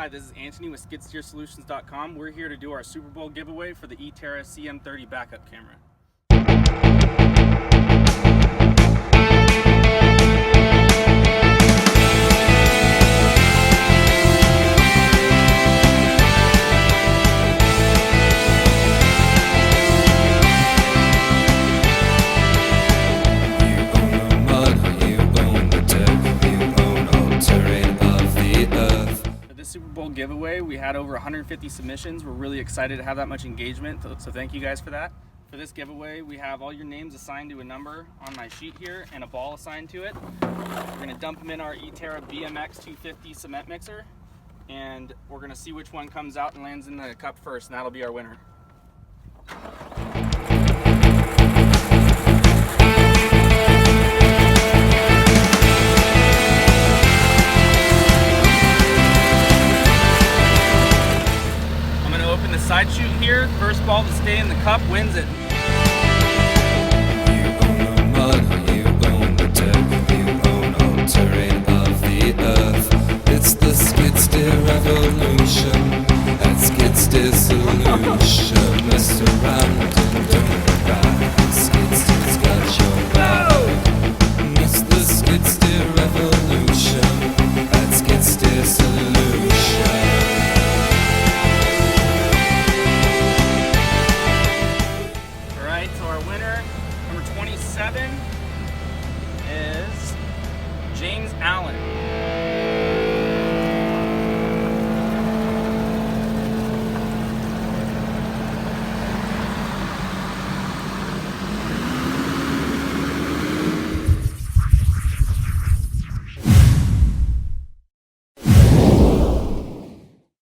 Hi, this is Anthony with SkidSteerSolutions.com. We're here to do our Super Bowl giveaway for the eTerra CM30 backup camera. Super Bowl giveaway, we had over 150 submissions. We're really excited to have that much engagement, so thank you guys for that. For this giveaway, we have all your names assigned to a number on my sheet here and a ball assigned to it. We're going to dump them in our eTerra BMX 250 cement mixer, and we're going to see which one comes out and lands in the cup first, and that'll be our winner. Open the side chute here. First ball to stay in the cup wins it. You own the mud, you own the dirt, you own all terrain of the earth. It's the skid steer revolution, at Skid Steer Solution. Mess around and don't look back, Skid Steer's got your back. It's the skid steer revolution, at Skid Steer Solution. So our winner, number 27, is James Allen.